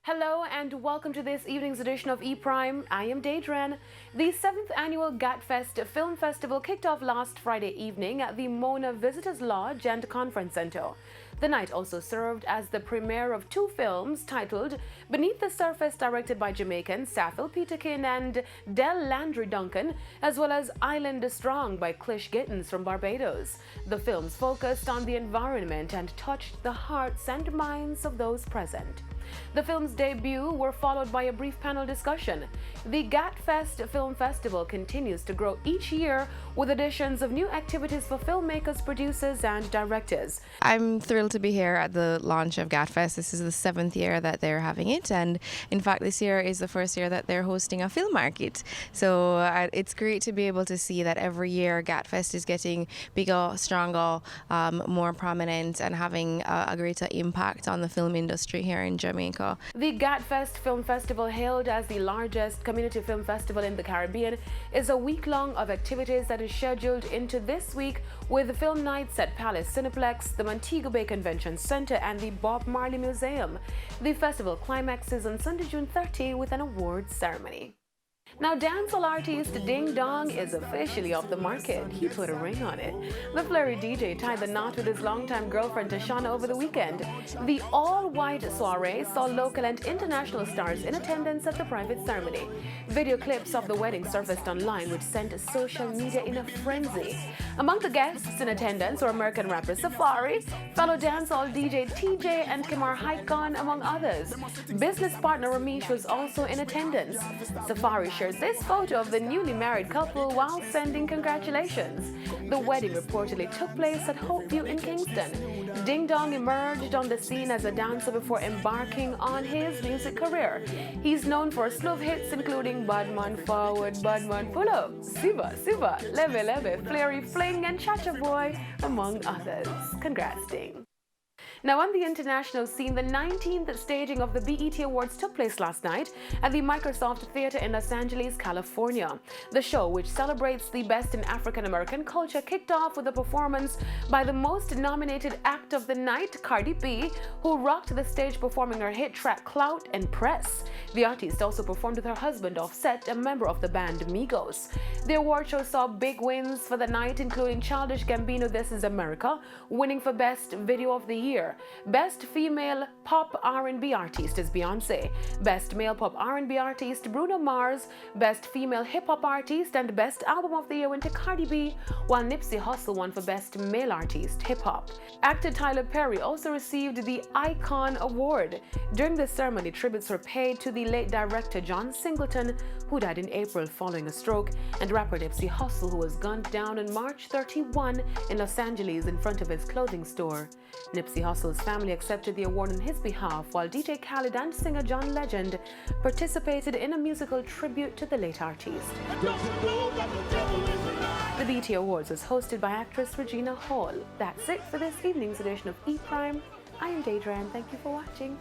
Hello and welcome to this evening's edition of E-Prime. I am Daedran. The 7th annual Godfest Film Festival kicked off last Friday evening at the Mona Visitors Lodge and Conference Center. The night also served as the premiere of two films titled Beneath the Surface, directed by Jamaican Samuel Peterkin and Del Landry Duncan, as well as Island Strong by Clish Gittins from Barbados. The films focused on the environment and touched the hearts and minds of those present. The film's debut were followed by a brief panel discussion. The Godfest Film Festival continues to grow each year with additions of new activities for filmmakers, producers, and directors. I'm thrilled to be here at the launch of Godfest. This is the 7th year that they're having it, and in fact this year is the first year that they're hosting a film market. So it's great to be able to see that every year Godfest is getting bigger, stronger, more prominent, and having a greater impact on the film industry here in Jamaica. The Godfest Film Festival, hailed as the largest community film festival in the Caribbean, is a week-long of activities that is scheduled into this week with film nights at Palace Cineplex, the Montego Bay Convention Center, and the Bob Marley Museum. The festival climaxes on Sunday, June 30 with an awards ceremony. Now, dancehall artist Ding Dong is officially off the market. He put a ring on it. The flirty DJ tied the knot with his longtime girlfriend Tashana over the weekend. The all-white soiree saw local and international stars in attendance at the private ceremony. Video clips of the wedding surfaced online, which sent social media in a frenzy. Among the guests in attendance were American rapper Safari, fellow dancehall DJ TJ, and Kimar Haikon, among others. Business partner Ramesh was also in attendance. Safari shared this photo of the newly married couple while sending congratulations. The wedding reportedly took place at Hopeview in Kingston. Ding Dong emerged on the scene as a dancer before embarking on his music career. He's known for a slew of hits including Badman Forward, Badman Pull Up, Siva, Siva, Leve Leve, Flary Fling, and Chacha Boy, among others. Congrats, Ding. Now, on the international scene, the 19th staging of the BET Awards took place last night at the Microsoft Theater in Los Angeles, California. The show, which celebrates the best in African American culture, kicked off with a performance by the most nominated act of the night, Cardi B, who rocked the stage performing her hit track Clout and Press. The artist also performed with her husband Offset, a member of the band Migos. The award show saw big wins for the night, including Childish Gambino, This Is America, winning for Best Video of the Year. Best Female Pop R&B Artist is Beyoncé. Best Male Pop R&B Artist, Bruno Mars. Best Female Hip Hop Artist and Best Album of the Year went to Cardi B, while Nipsey Hussle won for Best Male Artist, Hip Hop. Actor Tyler Perry also received the Icon Award. During the ceremony, tributes were paid to the late director John Singleton, who died in April following a stroke, and rapper Nipsey Hussle, who was gunned down on March 31 in Los Angeles in front of his clothing store. Nipsey Hussle's family accepted the award on his behalf, while DJ Khaled and singer John Legend participated in a musical tribute to the late artist. The BET Awards was hosted by actress Regina Hall. That's it for this evening's edition of E-Prime. I am Daedran. Thank you for watching.